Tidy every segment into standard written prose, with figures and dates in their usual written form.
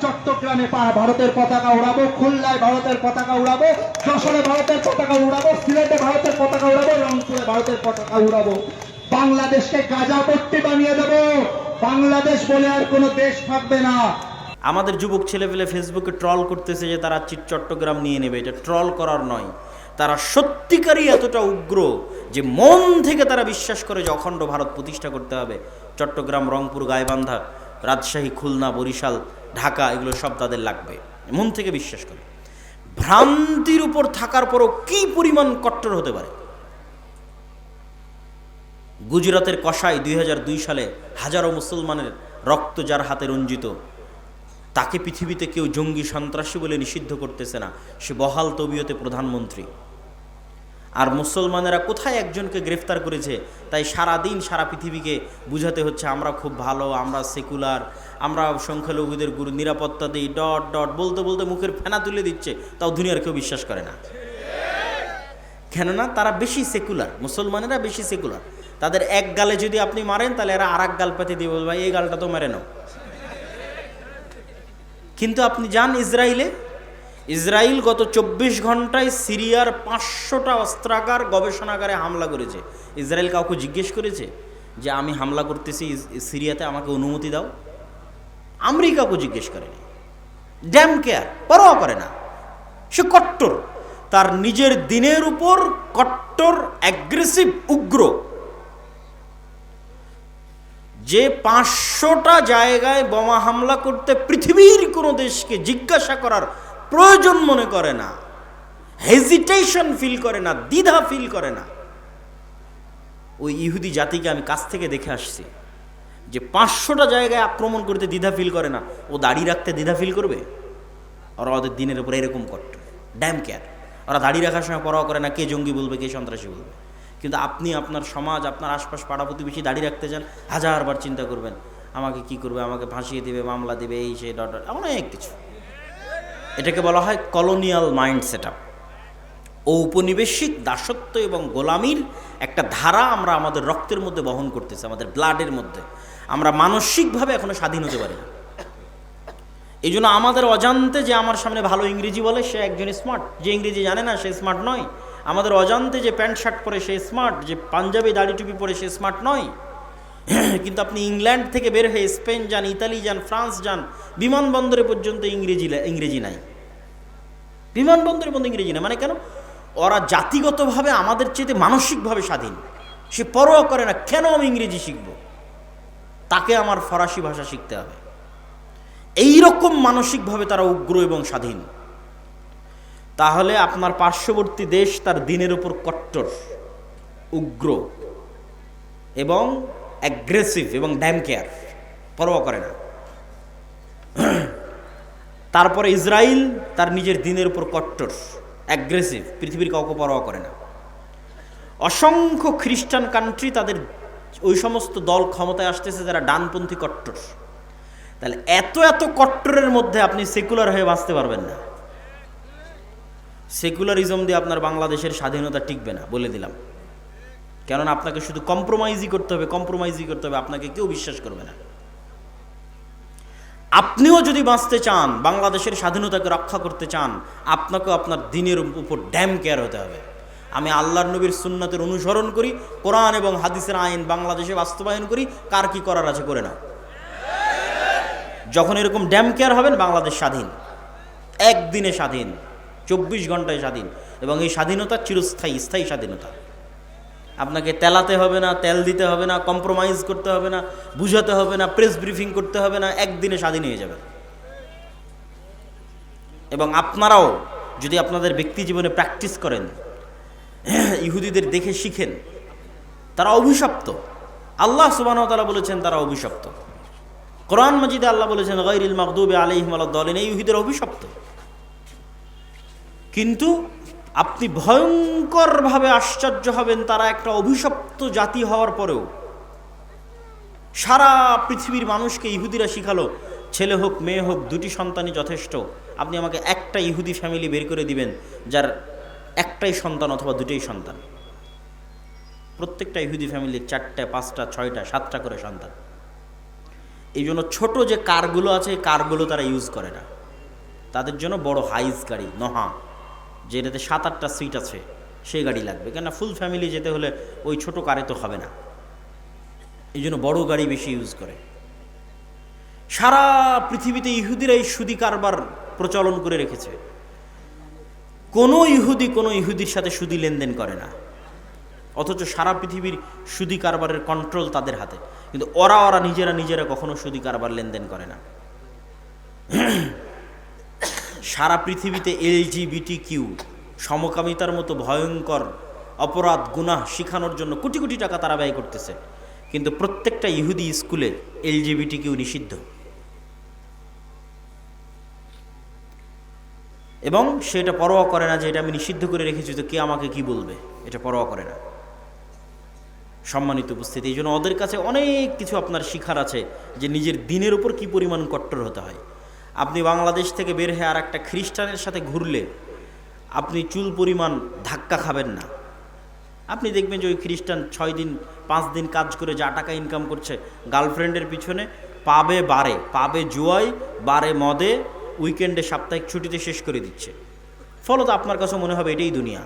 চট্টগ্রামে ভারতের পতাকা উড়াবো, খুলনায় ভারতের পতাকা উড়াবো, যশোরে ভারতের পতাকা উড়াবো, সিলেটে ভারতের পতাকা উড়াবো, রংপুরে ভারতের পতাকা উড়াবো। বাংলাদেশকে গাজাপট্টি বানিয়ে দেবো। বাংলাদেশ বলে আর কোনো দেশ থাকবে না। আমাদের যুবক ছেলেপেলে ফেসবুকে ট্রল করতেছে যে তারা চট্টগ্রাম নিয়ে নেবে। এটা ট্রল করার নয়, তারা সত্যিকারই এতটা উগ্র যে মন থেকে তারা বিশ্বাস করে যে অখণ্ড ভারত প্রতিষ্ঠা করতে হবে। চট্টগ্রাম, রংপুর, গাইবান্ধা, রাজশাহী, খুলনা, বরিশাল, ঢাকা এগুলো সব তাদের লাগবে, মন থেকে বিশ্বাস করে। ভ্রান্তির উপর থাকার পরও কি পরিমাণ কট্টর হতে পারে। গুজরাতের কসাই 2002 সালে হাজারো মুসলমানের রক্ত যার হাতে রঞ্জিত, তাকে পৃথিবীতে কেউ জঙ্গি সন্ত্রাসী বলে নিষিদ্ধ করতেছে না, সে বহাল তবিয়তে প্রধানমন্ত্রী। আর মুসলমানেরা কোথায় একজনকে গ্রেফতার করেছে, তাই সারা দিন সারা পৃথিবীকে বুঝাতে হচ্ছে আমরা খুব ভালো, আমরা সেকুলার, আমরা সংখ্যালঘুদের গুরু নিরাপত্তা দিই, ডট ডট বলতে বলতে মুখের ফেনা তুলে দিচ্ছে, তাও দুনিয়ার কেউ বিশ্বাস করে না। কেননা তারা বেশি সেকুলার, মুসলমানেরা বেশি সেকুলার। তাদের এক গালে যদি আপনি মারেন তাহলে এরা আর এক গাল পেতে দিয়ে বলবে ভাই এই গালটা তো মেরে নাও। কিন্তু আপনি যান ইসরায়েলে, ইসরায়েল গত 24 ঘন্টায় সিরিয়ার 500টা অস্ত্রাগার গবেষণাগারে হামলা করেছে। ইসরায়েল কাউকে জিজ্ঞেস করেছে যে আমি হামলা করতেছি সিরিয়াতে, আমাকে অনুমতি দাও? আমেরিকাকে জিজ্ঞেস করেনি। ড্যাম কেয়ার, পরোয়া করে না। সে কট্টর, তার নিজের দিনের উপর কট্টর, অ্যাগ্রেসিভ, উগ্র। যে 500টা জায়গায় বোমা হামলা করতে পৃথিবীর কোনো দেশকে জিজ্ঞাসা করার প্রয়োজন মনে করে না, হেজিটেশন ফিল করে না, দ্বিধা ফিল করে না। ওই ইহুদি জাতিকে আমি কাছ থেকে দেখে আসছি যে 500টা জায়গায় আক্রমণ করতে দ্বিধা ফিল করে না, ও দাঁড়িয়ে রাখতে দ্বিধা ফিল করবে? ওরা ওদের দিনের উপরে এরকম কট্টর, ড্যাম কেয়ার। ওরা দাঁড়িয়ে রাখার সময় পরোয়া করে না কে জঙ্গি বলবে, কে সন্ত্রাসী বলবে। কিন্তু আপনি আপনার সমাজ, আপনার আশপাশ, পাড়া প্রতিবেশী দাঁড়িয়ে রাখতে চান, হাজারবার চিন্তা করবেন আমাকে কি করবে, আমাকে ফাঁসিয়ে দেবে, মামলা দেবে, এই সেই ডট, অনেক কিছু। এটাকে বলা হয় কলোনিয়াল মাইন্ড সেট আপ। ঔপনিবেশিক দাসত্ব এবং গোলামির একটা ধারা আমরা আমাদের রক্তের মধ্যে বহন করতেছি, আমাদের ব্লাডের মধ্যে। আমরা মানসিকভাবে এখনো স্বাধীন হতে পারি না। এই জন্য আমাদের অজান্তে যে আমার সামনে ভালো ইংরেজি বলে সে একজন স্মার্ট, যে ইংরেজি জানে না সে স্মার্ট নয়। আমাদের অজান্তে যে প্যান্ট শার্ট পরে সে স্মার্ট, যে পাঞ্জাবি দাড়ি টুপি পরে সে স্মার্ট নয়। কিন্তু আপনি ইংল্যান্ড থেকে বের হয়ে স্পেন যান, ইতালি যান, ফ্রান্স যান, বিমানবন্দরে পর্যন্ত ইংরেজি নাই। বিমানবন্দরে পর্যন্ত ইংরেজি নাই। মানে কেন? ওরা জাতিগতভাবে আমাদের চেয়ে মানসিকভাবে স্বাধীন। সে পরোয়া করে না কেন আমি ইংরেজি শিখব, তাকে আমার ফরাসি ভাষা শিখতে হবে। এইরকম মানসিকভাবে তারা উগ্র এবং স্বাধীন। তাহলে আপনার পার্শ্ববর্তী দেশ তার দিনের উপর কট্টর, উগ্র এবং অ্যাগ্রেসিভ এবং ড্যাম কেয়ার, পরোয়া করে না। তারপরে ইসরায়েল তার নিজের দিনের উপর কট্টর, অ্যাগ্রেসিভ, পৃথিবীর কাউকে পরোয়া করে না। অসংখ্য খ্রিস্টান কান্ট্রি, তাদের ওই সমস্ত দল ক্ষমতায় আসতেছে যারা ডানপন্থী কট্টর। তাহলে এত এত কট্টরের মধ্যে আপনি সেকুলার হয়ে বাঁচতে পারবেন না। সেকুলারিজম দিয়ে আপনার বাংলাদেশের স্বাধীনতা টিকবে না, বলে দিলাম। কেননা আপনাকে শুধু কম্প্রোমাইজই করতে হবে, কম্প্রোমাইজই করতে হবে, আপনাকে কেউ বিশ্বাস করবে না। আপনিও যদি বাঁচতে চান, বাংলাদেশের স্বাধীনতাকে রক্ষা করতে চান, আপনাকেও আপনার দিনের উপর ড্যাম কেয়ার হতে হবে। আমি আল্লাহর নবীর সুন্নাতের অনুসরণ করি, কোরআন এবং হাদিসের আইন বাংলাদেশে বাস্তবায়ন করি, কার কি করার আছে করে নাও। যখন এরকম ড্যাম কেয়ার হবেন, বাংলাদেশ স্বাধীন, একদিনে স্বাধীন, 24 ঘন্টায় স্বাধীন। এবং এই স্বাধীনতা চিরস্থায়ী, স্থায়ী স্বাধীনতা। আপনাকে তেলাতে হবে না, তেল দিতে হবে না, কম্প্রোমাইজ করতে হবে না, বুঝাতে হবে না, প্রেস ব্রিফিং করতে হবে না, একদিনে স্বাধীন হয়ে যাবে। এবং আপনারাও যদি আপনাদের ব্যক্তি জীবনে প্র্যাকটিস করেন, ইহুদিদের দেখে শিখেন, তারা অভিশপ্ত। আল্লাহ সুবহানাহু ওয়া তাআলা বলেছেন তারা অভিশপ্ত। কোরআন মাজিদে আল্লাহ বলেছেন গায়রিল মাগদুবি আলাইহিম ওয়ালাদ-দালিন, এই ইহুদিরা অভিশপ্ত। কিন্তু আপনি ভয়ঙ্করভাবে আশ্চর্য হবেন, তারা একটা অভিশপ্ত জাতি হওয়ার পরেও সারা পৃথিবীর মানুষকে ইহুদিরা শিখালো ছেলে হোক মেয়ে হোক দুটি সন্তানই যথেষ্ট। আপনি আমাকে একটা ইহুদি ফ্যামিলি বের করে দিবেন যার একটাই সন্তান অথবা দুটোই সন্তান। প্রত্যেকটা ইহুদি ফ্যামিলির 4টা, 5টা, 6টা, 7টা করে সন্তান। এই জন্য ছোটো যে কারগুলো আছে এই কারগুলো তারা ইউজ করে না, তাদের জন্য বড় হাইস গাড়ি নহা, যেটাতে 7-8টা সিট আছে সেই গাড়ি লাগবে, কেননা ফুল ফ্যামিলি যেতে হলে ওই ছোট কারে তো হবে না, এই জন্য বড় গাড়ি বেশি ইউজ করে। সারা পৃথিবীতে ইহুদিরা এই সুদি কারবার প্রচলন করে রেখেছে। কোনো ইহুদির সাথে সুদি লেনদেন করে না, অথচ সারা পৃথিবীর সুদি কারবারের কন্ট্রোল তাদের হাতে, কিন্তু ওরা নিজেরা কখনো সুদি কারবার লেনদেন করে না। সারা পৃথিবীতে LGBTQ সমকামিতার মতো ভয়ঙ্কর অপরাধ গুনাহ শিখানোর জন্য কোটি কোটি টাকা তারা ব্যয় করতেছে, কিন্তু প্রত্যেকটা ইহুদি স্কুলে LGBTQ নিষিদ্ধ, এবং সেটা পরোয়া করে না যে এটা আমি নিষিদ্ধ করে রেখেছি তো কে আমাকে কি বলবে, এটা পরোয়া করে না। সম্মানিত উপস্থিতি, এই জন্য ওদের কাছে অনেক কিছু আপনার শিখার আছে যে নিজের দিনের উপর কি পরিমাণ কট্টর হতে হয়। আপনি বাংলাদেশ থেকে বের হয়ে আর একটা খ্রিস্টানের সাথে ঘুরলে আপনি চুল পরিমাণ ধাক্কা খাবেন না। আপনি দেখবেন যে ওই খ্রিস্টান 6 দিন 5 দিন কাজ করে যা টাকা ইনকাম করছে গার্লফ্রেন্ডের পিছনে, পাবে জুয়ায়, বারে মদে, উইকেন্ডে সাপ্তাহিক ছুটিতে শেষ করে দিচ্ছে। ফলত আপনার কাছে মনে হবে এটাই দুনিয়া,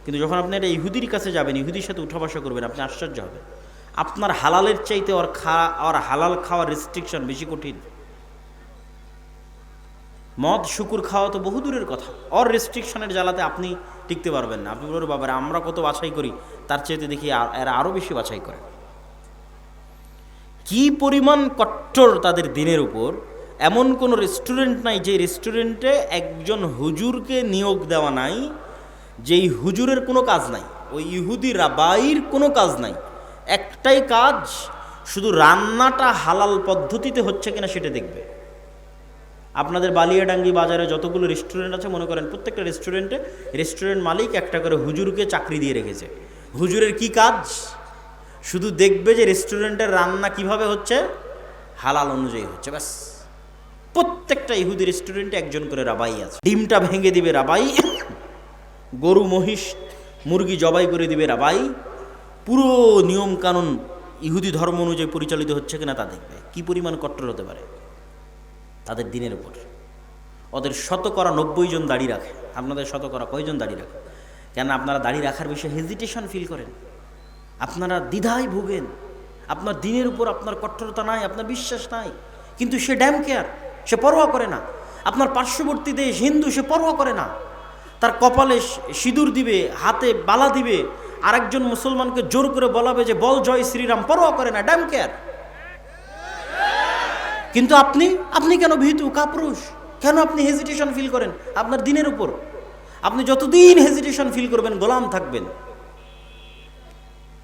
কিন্তু যখন আপনি একটা ইহুদির কাছে যাবেন, ইহুদির সাথে উঠা বসা করবেন, আপনি আশ্চর্য হবেন। আপনার হালালের চাইতে ওর হালাল খাওয়ার রেস্ট্রিকশন বেশি কঠিন। মদ শুকুর খাওয়া তো বহু দূরের কথা, ওর রেস্ট্রিকশনের জ্বালাতে আপনি টিকতে পারবেন না। আপনি বলবেন বাবারা আমরা কত বাছাই করি, তার চাইতে দেখি এরা আরও বেশি বাছাই করে। কি পরিমাণ কট্টর তাদের দিনের উপর। এমন কোনো রেস্টুরেন্ট নাই যে রেস্টুরেন্টে একজন হুজুরকে নিয়োগ দেওয়া নাই, যেই হুজুরের কোনো কাজ নাই, ওই ইহুদি রাবাইর কোনো কাজ নাই। একটাই কাজ, শুধু রান্নাটা হালাল পদ্ধতিতে হচ্ছে কিনা সেটা দেখবে। আপনাদের বালিয়াডাঙ্গি বাজারে যতগুলো রেস্টুরেন্ট আছে মনে করেন প্রত্যেকটা রেস্টুরেন্ট মালিক একটা করে হুজুরকে চাকরি দিয়ে রেখেছে। হুজুরের কি কাজ? শুধু দেখবে যে রেস্টুরেন্টের রান্না কিভাবে হচ্ছে, হালাল অনুযায়ী হচ্ছে, ব্যাস। প্রত্যেকটা ইহুদি রেস্টুরেন্টে একজন করে রাবাই আছে। ডিমটা ভেঙে দিবে রাবাই, গরু মহিষ মুরগি জবাই করে দিবে রাবাই। পুরো নিয়ম কানুন ইহুদি ধর্ম অনুযায়ী পরিচালিত হচ্ছে কিনা তা দেখবে। কি পরিমাণ কট্টর হতে পারে তাদের দিনের উপর। ওদের 90% জন দাড়ি রাখে, আপনাদের 90% কয়জন দাড়ি রাখে? কেন আপনারা দাড়ি রাখার বিষয়ে হেজিটেশন ফিল করেন, আপনারা দ্বিধায় ভোগেন, আপনার দিনের উপর আপনার কট্টরতা নাই, আপনার বিশ্বাস নাই, কিন্তু সে ড্যাম কেয়ার, সে পরোয়া করে না। আপনার পার্শ্ববর্তী দেশ হিন্দু, সে পরোয়া করে না, তার কপালে সিঁদুর দিবে, হাতে বালা দিবে, আরেকজন মুসলমানকে জোর করে বলাবে যে বল জয় শ্রীরাম, পরোয়া করে না, ড্যাম কেয়ার। কিন্তু আপনি কেন ভীতু কাপুরুষ? কেন আপনি হেজিটেশন ফিল করেন আপনার দিনের উপর? আপনি যতদিন হেজিটেশন ফিল করবেন গোলাম থাকবেন।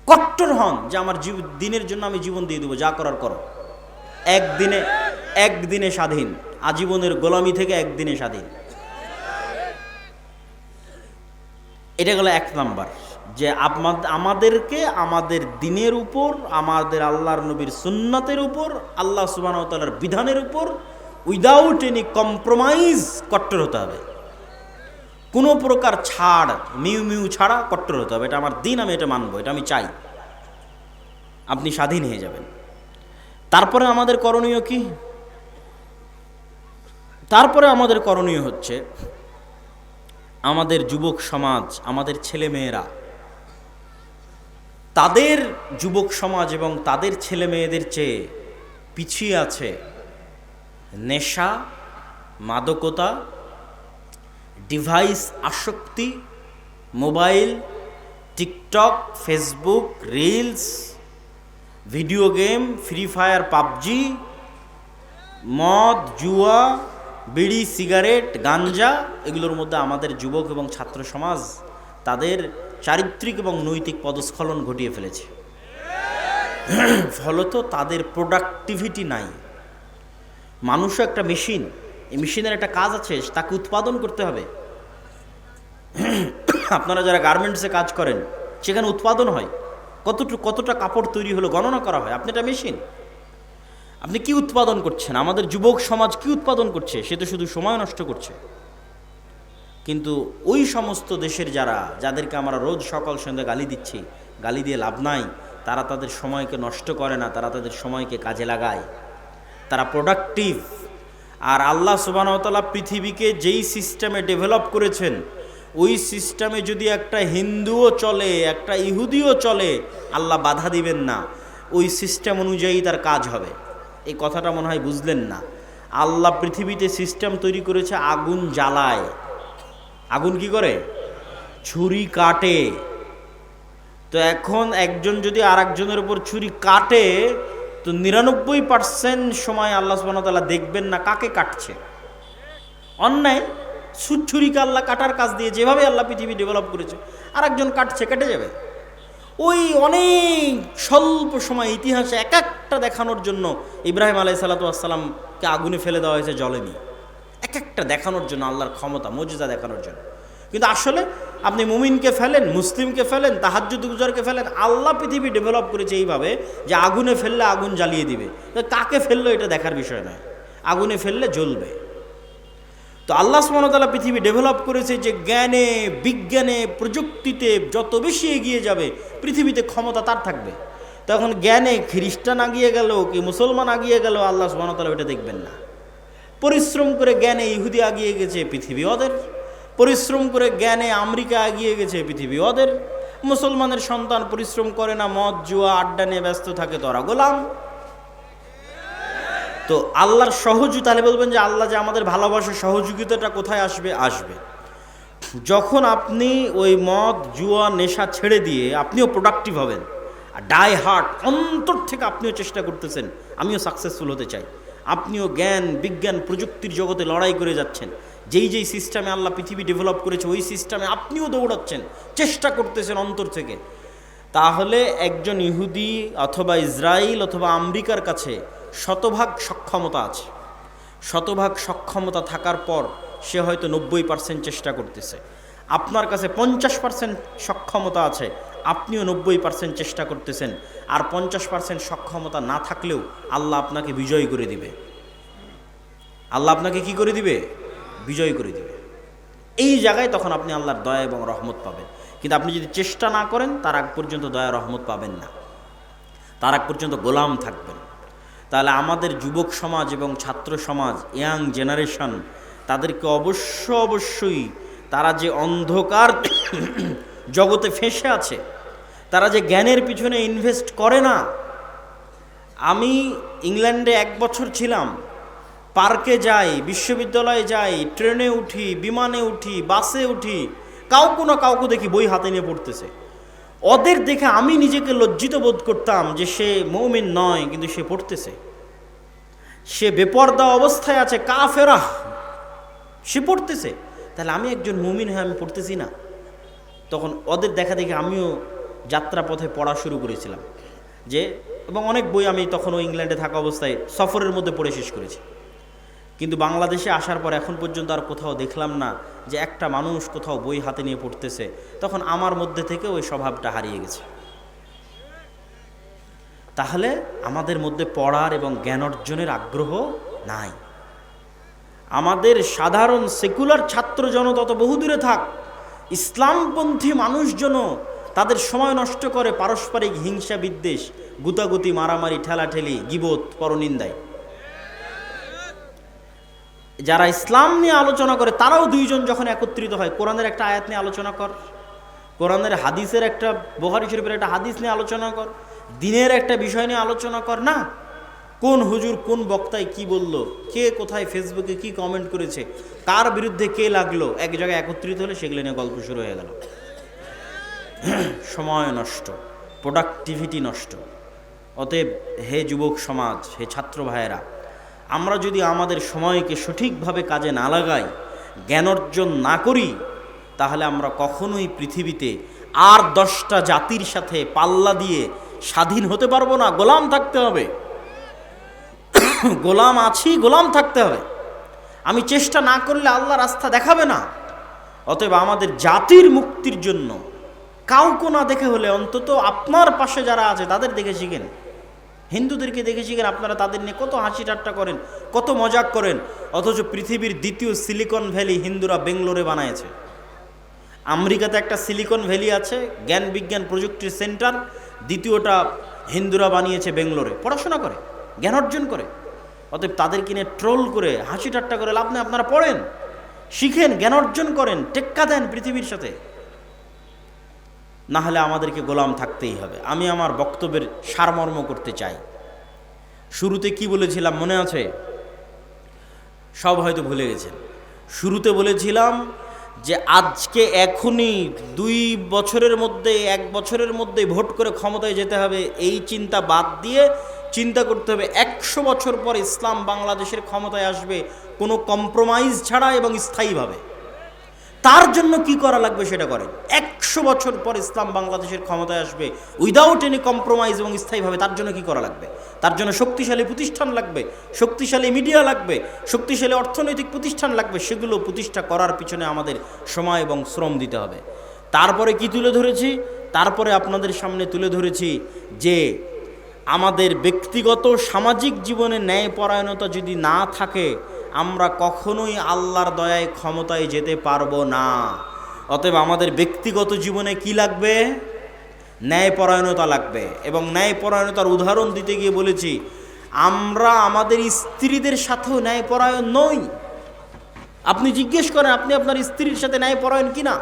কট্টর হন যে আমার দিনের জন্য আমি জীবন দিয়ে দেবো, যা করার করো। একদিনে স্বাধীন, আজীবনের গোলামি থেকে একদিনে স্বাধীন। এটা গেল 1 নাম্বার, যে আমাদেরকে আমাদের দিনের উপর, আমাদের আল্লাহর নবীর সুন্নাতের উপর, আল্লাহ সুবহানাহু ওয়া তাআলার বিধানের উপর উইদাউট এনি কম্প্রোমাইজ কট্টর হতে হবে। কোনো প্রকার ছাড়, মিউ ছাড়া কট্টর হতে হবে। এটা আমার দিন, আমি এটা মানবো, এটা আমি চাই। আপনি স্বাধীন হয়ে যাবেন। তারপরে আমাদের করণীয় কি? তারপরে আমাদের করণীয় হচ্ছে আমাদের যুবক সমাজ, আমাদের ছেলে মেয়েরা, তাদের যুবক সমাজ এবং তাদের ছেলে মেয়েদের চেয়ে পিছিয়ে আছে নেশা, মাদকতা, ডিভাইস আসক্তি, mobile, TikTok, Facebook, reels, video game, free fire, PUBG, মদ, জুয়া, বিড়ি, সিগারেট, গাঞ্জা। এগুলোর মধ্যে আমাদের যুবক এবং ছাত্র সমাজ তাদের চারিত্রিক এবং নৈতিক পদস্খলন ঘটিয়ে ফেলেছে। ফলত তাদের প্রোডাক্টিভিটি নাই। মানুষও একটা মেশিন, এই মেশিনের একটা কাজ আছে, তাকে উৎপাদন করতে হবে। আপনারা যারা গার্মেন্টসে কাজ করেন, সেখানে উৎপাদন হয়, কতটা কাপড় তৈরি হলো গণনা করা হয়। আপনি একটা মেশিন, আপনি কি উৎপাদন করছেন? আমাদের যুবক সমাজ কি উৎপাদন করছে? সে তো শুধু সময় নষ্ট করছে। কিন্তু ওই সমস্ত দেশের যাদেরকে আমরা রোজ সকাল সন্ধ্যা গালি দিচ্ছি, গালি দিয়ে লাভ নাই, তারা তাদের সময়কে নষ্ট করে না, তারা তাদের সময়কে কাজে লাগায়। তারা প্রোডাক্টিভ। আর আল্লাহ সুবহানাহু ওয়া তাআলা পৃথিবীকে যেই সিস্টেমে ডেভেলপ করেছেন, ওই সিস্টেমে যদি একটা হিন্দুও চলে, একটা ইহুদিও চলে, আল্লাহ বাধা দিবেন না, ওই সিস্টেম অনুযায়ী তার কাজ হবে। এই কথাটা মনে হয় বুঝলেন না। আল্লাহ পৃথিবীতে সিস্টেম তৈরি করেছে, আগুন জ্বালায়। আগুন কি করে? ছুরি কাটে। তো এখন একজন যদি আর একজনের উপর ছুরি কাটে, তো 99% সময় আল্লাহ সুবহানাহু ওয়া তাআলা দেখবেন না কাকে কাটছে। অন্যায় ছুরিকে আল্লাহ কাটার কাজ দিয়ে, যেভাবে আল্লাহ পৃথিবী ডেভেলপ করেছে, আর একজন কাটছে, কেটে যাবে। ওই অনেক স্বল্প সময় ইতিহাসে এক একটা দেখানোর জন্য ইব্রাহিম আলাইহিস সালাতু ওয়াস সালামকে আগুনে ফেলে দেওয়া হয়েছে, জ্বলেনি। এক একটা দেখানোর জন্য, আল্লাহর ক্ষমতা, মুজিজা দেখানোর জন্য। কিন্তু আসলে আপনি মুমিনকে ফেলেন, মুসলিমকে ফেলেন, তাহাজ্জুদ গুজারকে ফেলেন, আল্লাহ পৃথিবী ডেভেলপ করেছে এইভাবে যে আগুনে ফেললে আগুন জ্বালিয়ে দিবে। কাকে ফেললো এটা দেখার বিষয় নয়, আগুনে ফেললে জ্বলবে। তো আল্লাহ সুবহানাহু ওয়া তাআলা পৃথিবী ডেভেলপ করেছে যে জ্ঞানে, বিজ্ঞানে, প্রযুক্তিতে যত বেশি এগিয়ে যাবে, পৃথিবীতে ক্ষমতা তার থাকবে। তখন জ্ঞানে খ্রিস্টান আগিয়ে গেল কি মুসলমান আগিয়ে গেল, আল্লাহ সুবহানাহু ওয়া তাআলা ওটা দেখবেন না। পরিশ্রম করে জ্ঞানে ইহুদি আগিয়ে গেছে, পৃথিবী ওদের। পরিশ্রম করে জ্ঞানে আমেরিকা এগিয়ে গেছে, পৃথিবী ওদের। মুসলমানের সন্তান পরিশ্রম করে না, মদ জুয়া আড্ডা নিয়ে ব্যস্ত থাকে, তো ওরা গোলাম। তো আল্লাহর সহযোগিতা, তাহলে বলবেন যে আল্লাহ যে আমাদের ভালোবাসে, সহযোগিতাটা কোথায় আসবে? আসবে যখন আপনি ওই মদ জুয়া নেশা ছেড়ে দিয়ে আপনিও প্রোডাক্টিভ হবেন, আর ডাই হার্ট অন্তর থেকে আপনিও চেষ্টা করতেছেন আমিও সাকসেসফুল হতে চাই, আপনিও জ্ঞান বিজ্ঞান প্রযুক্তির জগতে লড়াই করে যাচ্ছেন, যেই যেই সিস্টেমে আল্লাহ পৃথিবী ডেভেলপ করেছে ওই সিস্টেমে আপনিও দৌড়াচ্ছেন, চেষ্টা করতেছেন অন্তর থেকে, তাহলে একজন ইহুদি অথবা ইসরায়েল অথবা আমেরিকার কাছে শতভাগ সক্ষমতা আছে। শতভাগ সক্ষমতা থাকার পর সে হয়তো 90% চেষ্টা করতেছে। আপনার কাছে 50% সক্ষমতা আছে, আপনিও 90% চেষ্টা করতেছেন। আর 50% সক্ষমতা না থাকলেও আল্লাহ আপনাকে বিজয় করে দিবে। আল্লাহ আপনাকে কি করে দিবে? বিজয় করে দিবে। এই জায়গায় তখন আপনি আল্লাহর দয়া এবং রহমত পাবেন। কিন্তু আপনি যদি চেষ্টা না করেন, তার আগ পর্যন্ত দয়া রহমত পাবেন না, তার আগ পর্যন্ত গোলাম থাকবেন। তাহলে আমাদের যুবক সমাজ এবং ছাত্র সমাজ, ইয়াং জেনারেশন, তাদেরকে অবশ্যই তারা যে অন্ধকার জগতে ফেঁসে আছে, তারা যে জ্ঞানের পিছনে ইনভেস্ট করে না। আমি ইংল্যান্ডে 1 বছর ছিলাম, পার্কে যাই, বিশ্ববিদ্যালয়ে যাই, ট্রেনে উঠি, বিমানে উঠি, বাসে উঠি, কাউকে দেখি বই হাতে নিয়ে পড়তেছে। ওদের দেখে আমি নিজেকে লজ্জিত বোধ করতাম যে সে মুমিন নয়, কিন্তু সে পড়তেছে, সে বেপরদা অবস্থায় আছে, কাফেরা, সে পড়তেছে। তাহলে আমি একজন মুমিন হয়ে আমি পড়তেছি না? তখন ওদের দেখা দেখে আমিও যাত্রাপথে পড়া শুরু করেছিলাম এবং অনেক বই আমি তখনও ইংল্যান্ডে থাকা অবস্থায় সফরের মধ্যে পড়ে শেষ করেছি। কিন্তু বাংলাদেশে আসার পর এখন পর্যন্ত আর কোথাও দেখলাম না যে একটা মানুষ কোথাও বই হাতে নিয়ে পড়তেছে। তখন আমার মধ্যে থেকে ওই স্বভাবটা হারিয়ে গেছে। তাহলে আমাদের মধ্যে পড়ার এবং জ্ঞান অর্জনের আগ্রহ নাই। আমাদের সাধারণ সেকুলার ছাত্র জনতা তো বহুদূরে থাক, ইসলামপন্থী মানুষজন তাদের সময় নষ্ট করে পারস্পরিক হিংসা বিদ্বেষ, গুতাগুতি, মারামারি, ঠেলাঠেলি, গীবত, পরনিন্দায়। যারা ইসলাম নিয়ে আলোচনা করে তারাও 2 জন যখন একত্রিত হয়, কোরআনের একটা আয়াত নিয়ে আলোচনা কর, কোরআনের হাদিসের একটা, বুখারী শরীফের একটা হাদিস নিয়ে আলোচনা কর, দিনের একটা বিষয় নিয়ে আলোচনা কর না। কোন হুজুর কোন বক্তায় কি বলল, কে কোথায় ফেসবুকে কি কমেন্ট করেছে, কার বিরুদ্ধে কে লাগলো, এক জায়গায় একত্রিত হলে সেগুলো নিয়ে গল্প শুরু হয়ে গেল। সময় নষ্ট, প্রোডাক্টিভিটি নষ্ট। অতএব হে যুবক সমাজ, হে ছাত্র ভাইয়েরা, আমরা যদি আমাদের সময়কে সঠিকভাবে কাজে না লাগাই, জ্ঞান অর্জন না করি, তাহলে আমরা কখনোই পৃথিবীতে আর 10টা জাতির সাথে পাল্লা দিয়ে স্বাধীন হতে পারবো না। গোলাম থাকতে হবে, গোলাম আছি, গোলাম থাকতে হবে। আমি চেষ্টা না করলে আল্লাহ রাস্তা দেখাবে না। অতএব আমাদের জাতির মুক্তির জন্য কাউকে না দেখে হলে অন্তত আপনার পাশে যারা আছে তাদের দেখে শিখেন। হিন্দুদেরকে দেখে শিখেন, আপনারা তাদের নিয়ে কত হাসি ঠাট্টা করেন, কত মজাক করেন, অথচ পৃথিবীর দ্বিতীয় সিলিকন ভ্যালি হিন্দুরা বেঙ্গলোরে বানিয়েছে। আমেরিকাতে একটা সিলিকন ভ্যালি আছে, জ্ঞান বিজ্ঞান প্রযুক্তির সেন্টার, দ্বিতীয়টা হিন্দুরা বানিয়েছে বেঙ্গলোরে। পড়াশোনা করে, জ্ঞান অর্জন করে। অতএব তাদেরকে নিয়ে ট্রোল করে হাসি ঠাট্টা করে লাভ নেই। আপনারা পড়েন, শিখেন, জ্ঞান অর্জন করেন, টেক্কা দেন পৃথিবীর সাথে, না হলে আমাদেরকে গোলাম থাকতেই হবে। আমি আমার বক্তব্যের সারমর্ম করতে চাই। শুরুতে কি বলেছিলাম মনে আছে? সব হয়তো ভুলে গেছেন। শুরুতে বলেছিলাম যে আজকে এখনই 2 বছরের মধ্যে 1 বছরের মধ্যে ভোট করে ক্ষমতায় যেতে হবে, এই চিন্তা বাদ দিয়ে চিন্তা করতে হবে 100 বছর পর ইসলাম বাংলাদেশের ক্ষমতায় আসবে কোনো কম্প্রোমাইজ ছাড়া এবং স্থায়ীভাবে। তার জন্য কি করা লাগবে সেটা করেন। 100 বছর পর ইসলাম বাংলাদেশের ক্ষমতায় আসবে উইদাউট এনি কম্প্রোমাইজ এবং স্থায়ীভাবে। তার জন্য কি করা লাগবে? তার জন্য শক্তিশালী প্রতিষ্ঠান লাগবে, শক্তিশালী মিডিয়া লাগবে, শক্তিশালী অর্থনৈতিক প্রতিষ্ঠান লাগবে। সেগুলো প্রতিষ্ঠা করার পিছনে আমাদের সময় এবং শ্রম দিতে হবে। তারপরে কি তুলে ধরেছি? তারপরে আপনাদের সামনে তুলে ধরেছি যে আমাদের ব্যক্তিগত সামাজিক জীবনে ন্যায়পরায়ণতা যদি না থাকে, আমরা কখনোই আল্লাহর দয়ায় ক্ষমতায় যেতে পারবো না। অতএব আমাদের ব্যক্তিগত জীবনে কি লাগবে? ন্যায়পরায়ণতা লাগবে। এবং ন্যায়পরায়ণতার উদাহরণ দিতে গিয়ে বলেছি, আমরা আমাদের স্ত্রীদের সাথেও ন্যায়পরায়ণ নই। আপনি জিজ্ঞেস করেন আপনি আপনার স্ত্রীর সাথে ন্যায়পরায়ণ কিনা।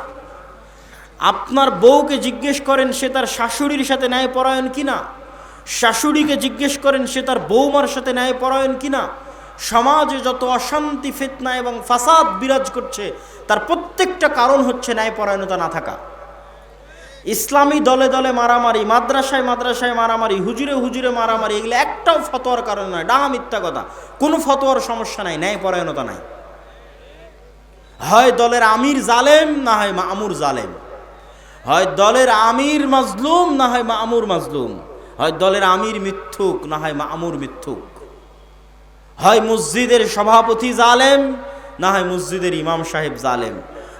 আপনার বউকে জিজ্ঞেস করেন সে তার শাশুড়ির সাথে ন্যায়পরায়ণ কিনা। শাশুড়িকে জিজ্ঞেস করেন সে তার বৌমার সাথে ন্যায়পরায়ণ কিনা। সমাজে যত অশান্তি, ফিতনা এবং ফাসাদ বিরাজ করছে তার প্রত্যেকটা কারণ হচ্ছে ন্যায়পরায়ণতা না থাকা। ইসলামী দলে দলে মারামারি, মাদ্রাসায় মাদ্রাসায় মারামারি, হুজুরে হুজুরে মারামারি, এগুলো একটাও ফতোয়ার কারণ নয়, ডাহা মিথ্যা কথা। কোনো ফতোয়ার সমস্যা নাই, ন্যায়পরায়ণতা নাই। হয় দলের আমির জালেম, না হয় মামুর জালেম। হয় দলের আমির মাজলুম, না হয় মামুর মাজলুম। হয় দলের আমির মিথ্যুক, না হয় মামুর মিথ্যুক। হয় মসজিদের সভাপতি জালেম, না হয় মসজিদের ইমাম সাহেব জালেম।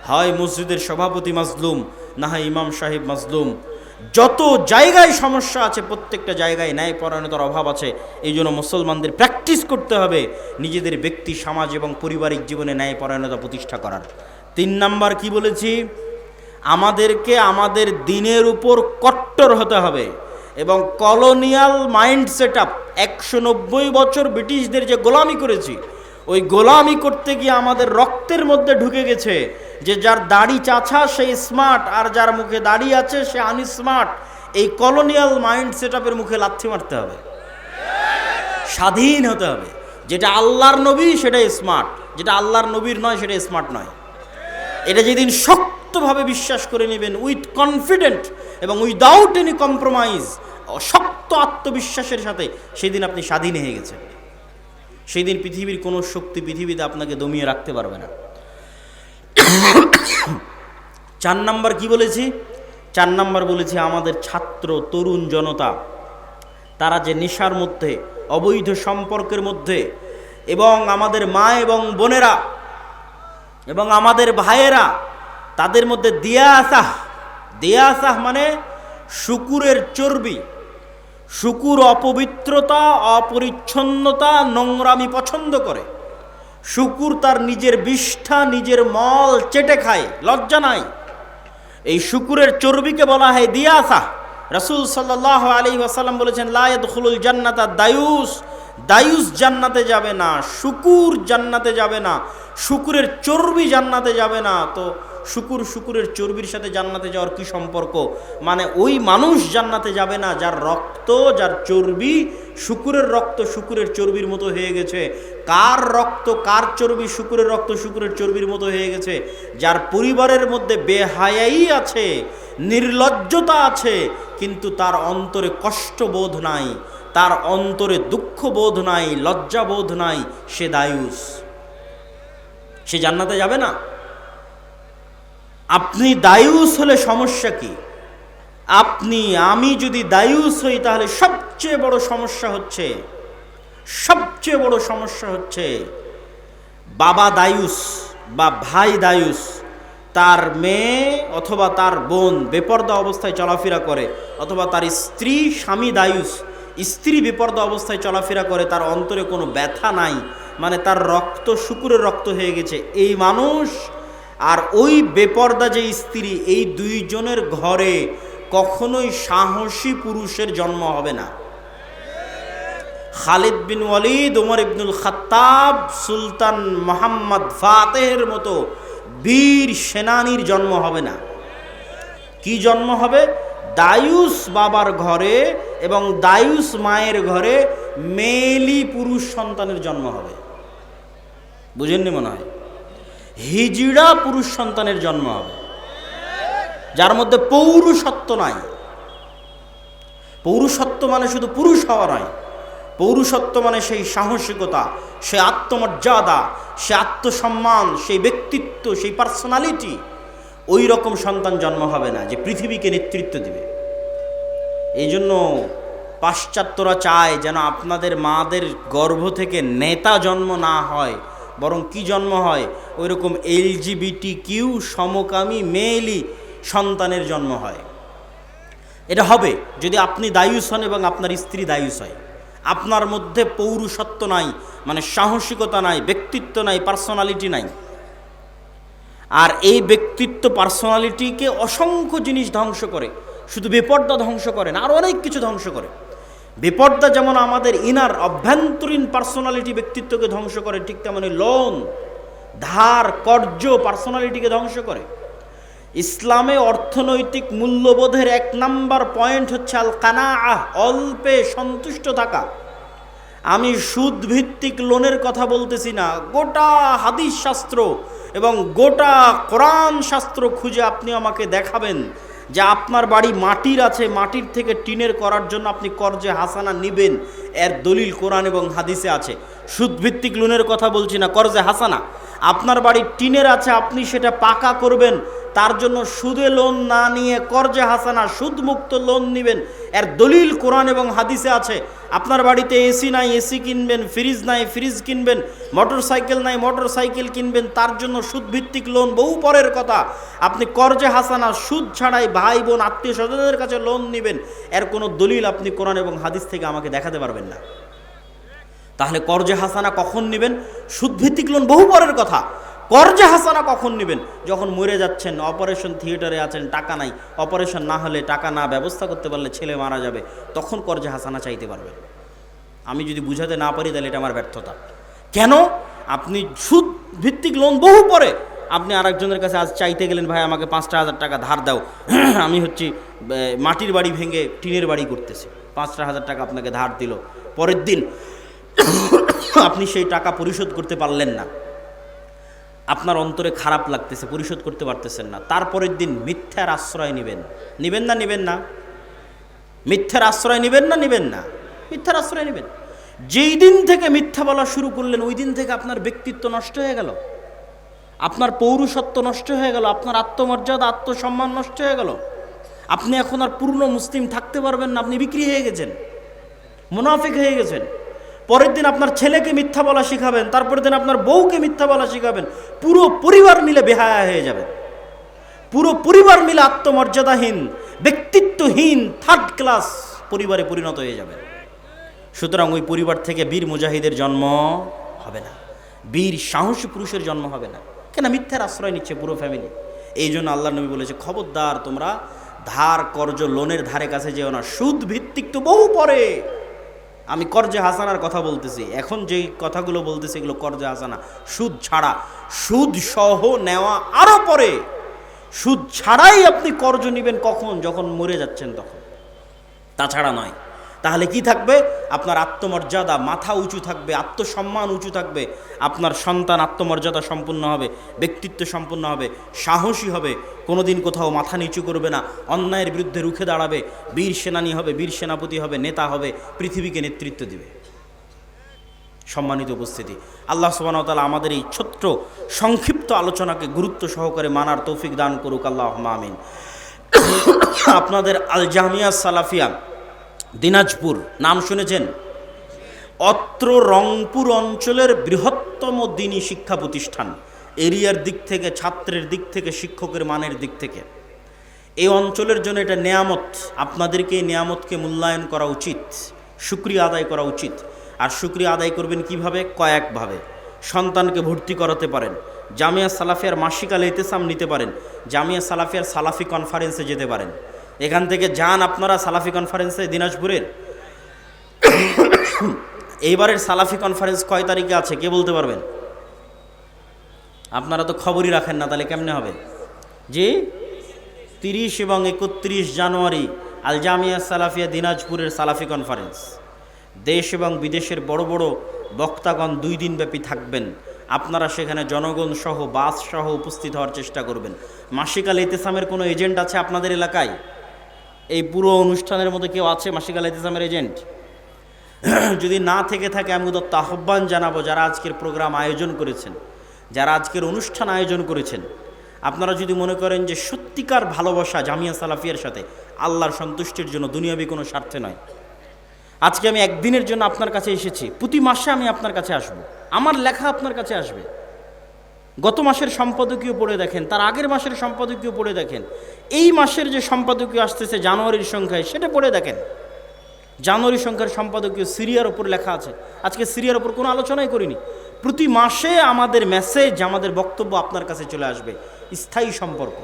হয় মসজিদের সভাপতি মাজলুম, না হয় ইমাম সাহেব মাজলুম। যত জায়গায় সমস্যা আছে প্রত্যেকটা জায়গায় ন্যায়পরায়ণতার অভাব আছে। এই জন্য মুসলমানদের প্র্যাকটিস করতে হবে নিজেদের ব্যক্তি, সমাজ এবং পারিবারিক জীবনে ন্যায়পরায়ণতা প্রতিষ্ঠা করার। 3 নাম্বার কি বলেছি? আমাদেরকে আমাদের দিনের উপর কট্টর হতে হবে এবং কলোনিয়াল মাইন্ড সেট আপ, 190 বছর ব্রিটিশদের যে গোলামি করেছি, ওই গোলামি করতে গিয়ে আমাদের রক্তের মধ্যে ঢুকে গেছে যে যার দাড়ি চাছা সে স্মার্ট, আর যার মুখে দাড়ি আছে সে আনস্মার্ট। এই কলোনিয়াল মাইন্ড সেট আপের মুখে লাথি মারতে হবে, স্বাধীন হতে হবে। যেটা আল্লাহর নবী সেটা স্মার্ট, যেটা আল্লাহর নবীর নয় সেটা স্মার্ট নয়। এটা যেদিন শক্তভাবে বিশ্বাস করে নেবেন উইথ কনফিডেন্ট এবং উইদাউট এনি কম্প্রোমাইজ, শক্ত আত্মবিশ্বাসের সাথে, সেদিন আপনি স্বাধীন হয়ে গেছেন। সেই দিন পৃথিবীর কোনো শক্তি পৃথিবীতে আপনাকে দমিয়ে রাখতে পারবে না। 4 নাম্বার কি বলেছি? 4 নাম্বার বলেছি আমাদের ছাত্র তরুণ জনতা, তারা যে নেশার মধ্যে, অবৈধ সম্পর্কের মধ্যে, এবং আমাদের মা এবং বোনেরা এবং আমাদের ভাইয়েরা, তাদের মধ্যে দিয়াসাহ মানে শুকুরের চর্বি। শুকুর অপবিত্রতা, অপরিচ্ছন্নতা, নোংরামি পছন্দ করে। শুকুর তার নিজের বিষ্ঠা, নিজের মল চেটে খায়, লজ্জা নাই। এই শুকুরের চর্বিকে বলা হয় দিয়াসাহ। রাসূল সাল্লাল্লাহু আলাইহি ওয়াসাল্লাম বলেছেন, লা ইয়াদখুলুল জান্নাতা দায়ুস, দায়ুস জান্নাতে যাবে না, শুকুর জান্নাতে যাবে না, শুকুরের চর্বি জান্নাতে যাবে না। তো শুকুরের চর্বির সাথে জান্নাতে যাওয়ার কি সম্পর্ক? মানে ওই মানুষ জান্নাতে যাবে না যার রক্ত, যার চর্বি শুকুরের রক্ত শুকুরের চর্বির মতো হয়ে গেছে। কার রক্ত, কার চর্বি শুকুরের রক্ত শুকুরের চর্বির মতো হয়ে গেছে? যার পরিবারের মধ্যে বেহায়াই আছে, নির্লজ্জতা আছে, কিন্তু তার অন্তরে কষ্টবোধ নাই, তার অন্তরে দুঃখবোধ নাই, লজ্জাবোধ নাই, সে দায়ুস, সে জান্নাতে যাবে না। আপনি দায়ুস হলে সমস্যা কি? আমি যদি দায়ুস হই তাহলে সবচেয়ে বড় সমস্যা হচ্ছে বাবা দায়ুস বা ভাই দায়ুস, তার মেয়ে অথবা তার বোন বেপরদা অবস্থায় চলাফেরা করে, অথবা তার স্বামী দায়ুস, স্ত্রী বেপরদা অবস্থায় চলাফেরা করে, তার অন্তরে কোনো ব্যথা নাই, মানে তার রক্ত শুকুরের রক্ত হয়ে গেছে। এই মানুষ আর ওই বেপরদা যে স্ত্রী, এই 2 জনের ঘরে কখনোই সাহসী পুরুষের জন্ম হবে না। খালিদ বিন ওয়ালিদ, ওমর ইবনুল খাত্তাব, সুলতান মোহাম্মদ ফাতেহের মতো বীর সেনানীর জন্ম হবে না। কি জন্ম হবে? দায়ুস বাবার ঘরে এবং দায়ুস মায়ের ঘরে মেয়েলি পুরুষ সন্তানের জন্ম হবে। বুঝেননি মনে হয়? হিজড়া পুরুষ সন্তানের জন্ম হবে, যার মধ্যে পৌরুষত্ব নাই। পৌরুষত্ব মানে শুধু পুরুষ হওয়া নয়, পৌরুষত্ব মানে সেই সাহসিকতা, সে আত্মমর্যাদা, সে আত্মসম্মান, সেই ব্যক্তিত্ব, সেই পার্সোনালিটি। ওই রকম সন্তান জন্ম হবে না যে পৃথিবীকে নেতৃত্ব দিবে। এই জন্য পাশ্চাত্যরা চায় যেন আপনাদের মাদের গর্ভ থেকে নেতা জন্ম না হয়, বরং কি জন্ম হয়? ওই রকম LGBT সমকামী মেয়েলি সন্তানের জন্ম হয়। এটা হবে যদি আপনি দায়ুস হন এবং আপনার স্ত্রী দায়ুস হয়। আপনার মধ্যে পৌরুষত্ব নাই, মানে সাহসিকতা নাই, ব্যক্তিত্ব নাই, পার্সোনালিটি নাই। আর এই ব্যক্তিত্ব, পার্সোনালিটিকে অসংখ্য জিনিস ধ্বংস করে, শুধু বেপর্দা ধ্বংস করে না, আর অনেক কিছু ধ্বংস করে। বেপর্দা যেমন আমাদের ইনার অভ্যন্তরীণ পার্সোনালিটি, ব্যক্তিত্বকে ধ্বংস করে, ঠিক তেমনি লোন, ধার, কর্জ পার্সোনালিটিকে ধ্বংস করে। ইসলামে অর্থনৈতিক মূল্যবোধের 1 নাম্বার পয়েন্ট হচ্ছে আল কানাআহ, অল্পে সন্তুষ্ট থাকা। আমি সুদ ভিত্তিক লোনের কথা বলতেছি না, গোটা হাদিস শাস্ত্র এবং গোটা কোরআন শাস্ত্র খুঁজে আপনি আমাকে দেখাবেন যে আপনার বাড়ি মাটির আছে, মাটির থেকে টিনের করার জন্য আপনি কর্জে হাসানা নিবেন, এর দলিল কোরআন এবং হাদিসে আছে। সুদ ভিত্তিক লোনের কথা বলছি না, কর্জে হাসানা। আপনার বাড়ি টিনের আছে, আপনি সেটা পাকা করবেন, তার জন্য সুদে লোন না নিয়ে কর্জে হাসানা, সুদমুক্ত লোন নেবেন, এর দলিল কোরআন এবং হাদিসে আছে। আপনার বাড়িতে এসি নাই, এসি কিনবেন, ফ্রিজ নাই, ফ্রিজ কিনবেন, মোটর সাইকেল নাই, মোটর সাইকেল কিনবেন, তার জন্য সুদভিত্তিক লোন বহু পরের কথা। আপনি কর্জে হাসানা, সুদ ছাড়াই ভাই বোন আত্মীয় স্বজনদের কাছে লোন নেবেন, এর কোনো দলিল আপনি কোরআন এবং হাদিস থেকে আমাকে দেখাতে পারবেন না। তাহলে কর্জে হাসানা কখন নেবেন? সুদভিত্তিক লোন বহু পরের কথা। কর্জে হাসানা কখন নেবেন? যখন মরে যাচ্ছেন, অপারেশন থিয়েটারে আছেন, টাকা নাই, অপারেশন না হলে, টাকা না ব্যবস্থা করতে পারলে ছেলে মারা যাবে, তখন কর্জে হাসানা চাইতে পারবেন। আমি যদি বুঝাতে না পারি তাহলে এটা আমার ব্যর্থতা। কেন? আপনি সুদ ভিত্তিক লোন বহু পরে, আপনি আরেকজনের কাছে আজ চাইতে গেলেন, ভাই আমাকে 5,000 টাকা ধার দাও, আমি হচ্ছি মাটির বাড়ি ভেঙে টিনের বাড়ি করতেছি, 5,000 টাকা আপনাকে ধার দিল। পরের দিন আপনি সেই টাকা পরিশোধ করতে পারলেন না, আপনার অন্তরে খারাপ লাগতেছে, পরিশোধ করতে পারতেছেন না। তারপরের দিন মিথ্যার আশ্রয় নেবেন, নেবেন না? নেবেন না? মিথ্যার আশ্রয় নেবেন না? নেবেন না? মিথ্যার আশ্রয় নেবেন। যেই দিন থেকে মিথ্যা বলা শুরু করলেন, ওই দিন থেকে আপনার ব্যক্তিত্ব নষ্ট হয়ে গেল, আপনার পৌরুষত্ব নষ্ট হয়ে গেল, আপনার আত্মমর্যাদা, আত্মসম্মান নষ্ট হয়ে গেল। আপনি এখন আর পূর্ণ মুসলিম থাকতে পারবেন না, আপনি বিক্রি হয়ে গেছেন, মুনাফিক হয়ে গেছেন। পরের দিন আপনার ছেলেকে মিথ্যা বলা শিখাবেন, তারপরের দিন আপনার বউকে মিথ্যা বলা শিখাবেন, পুরো পরিবার মিলে বেহায়া হয়ে যাবেন, পুরো পরিবার মিলে আত্মমর্যাদাহীন, ব্যক্তিত্বহীন, থার্ড ক্লাস পরিবারে পরিণত হয়ে যাবে। সুতরাং ওই পরিবার থেকে বীর মুজাহিদের জন্ম হবে না, বীর সাহসী পুরুষের জন্ম হবে না। কেন? মিথ্যার আশ্রয় নিচ্ছে পুরো ফ্যামিলি। এই জন্য আল্লাহ নবী বলেছে, খবরদার তোমরা ধার, কর্জ, লোনের ধারে কাছে যেও না। সুদ ভিত্তিক তো বহু পরে, আমি কর্জে হাসানার কথা বলতেছি, এখন যেই কথাগুলো বলতেছি এগুলো কর্জে হাসানা, সুদ ছাড়া। সুদ সহ নেওয়া আরো পরে, সুদ ছাড়াই আপনি কর্জ নেবেন কখন? যখন মরে যাচ্ছেন তখন, তাছাড়া নয়। তাহলে কি থাকবে? আপনার আত্মমর্যাদা, মাথা উঁচু থাকবে, আত্মসম্মান উঁচু থাকবে, আপনার সন্তান আত্মমর্যাদা সম্পন্ন হবে, ব্যক্তিত্ব সম্পন্ন হবে, সাহসী হবে, কোনোদিন কোথাও মাথা নিচু করবে না, অন্যায়ের বিরুদ্ধে রুখে দাঁড়াবে, বীর সেনানী হবে, বীর সেনাপতি হবে, নেতা হবে, পৃথিবীকে নেতৃত্ব দিবে। সম্মানিত উপস্থিতি, আল্লাহ সুবহানাহু ওয়া তাআলা আমাদের এই ছোট্ট সংক্ষিপ্ত আলোচনাকে গুরুত্ব সহকারে মানার তৌফিক দান করুক, আল্লাহুম্মা আমিন। আপনাদের আল জামিয়া সালাফিয়া দিনাজপুর নাম শুনেছেন? অত্র রংপুর অঞ্চলের বৃহত্তম দ্বীনী শিক্ষা প্রতিষ্ঠান, এরিয়ার দিক থেকে, ছাত্রের দিক থেকে, শিক্ষকের মানের দিক থেকে। এই অঞ্চলের জন্য এটা নেয়ামত। আপনাদেরকে এই নেয়ামতকে মূল্যায়ন করা উচিত, শুকরিয়া আদায় করা উচিত। আর শুকরিয়া আদায় করবেন কিভাবে? কয়েকভাবে। সন্তানকে ভর্তি করাতে পারেন, জামিয়া সালাফিয়ার মাসিক আল ইতিসাম নিতে পারেন, জামিয়া সালাফিয়ার সালাফি কনফারেন্সে যেতে পারেন। এখান থেকে যান আপনারা সালাফি কনফারেন্সে দিনাজপুরের, এইবারের সালাফি কনফারেন্স কয় তারিখে আছে কে বলতে পারবেন? আপনারা তো খবরই রাখেন না, তাহলে কেমনে হবে? যে 30 এবং 31 জানুয়ারি আল জামিয়া সালাফিয়া দিনাজপুরের সালাফি কনফারেন্স। দেশ এবং বিদেশের বড় বড় বক্তাগণ 2 দিনব্যাপী থাকবেন। আপনারা সেখানে জনগণ সহ বাস সহ উপস্থিত হওয়ার চেষ্টা করবেন। মাসিক আল ইতিসামের কোনো এজেন্ট আছে আপনাদের এলাকায়? এই পুরো অনুষ্ঠানের মধ্যে কেউ আছে মাসিক আল ইতিসামের এজেন্ট? যদি না থেকে থাকে আমি উদাত্ত আহ্বান জানাবো, যারা আজকের প্রোগ্রাম আয়োজন করেছেন, যারা আজকের অনুষ্ঠান আয়োজন করেছেন, আপনারা যদি মনে করেন যে সত্যিকার ভালোবাসা জামিয়া সালাফিয়ার সাথে আল্লাহর সন্তুষ্টির জন্য, দুনিয়াবী কোনো স্বার্থে নয়, আজকে আমি একদিনের জন্য আপনার কাছে এসেছি, প্রতি মাসে আমি আপনার কাছে আসব, আমার লেখা আপনার কাছে আসবে। গত মাসের সম্পাদকীয় পড়ে দেখেন, তার আগের মাসের সম্পাদকীয় পড়ে দেখেন, এই মাসের যে সম্পাদকীয় আসতেছে জানুয়ারির সংখ্যায় সেটা পড়ে দেখেন। জানুয়ারি সংখ্যার সম্পাদকীয় সিরিয়ার ওপর লেখা আছে। আজকে সিরিয়ার ওপর কোনো আলোচনাই করিনি। প্রতি মাসে আমাদের মেসেজ, আমাদের বক্তব্য আপনার কাছে চলে আসবে। স্থায়ী সম্পর্ক,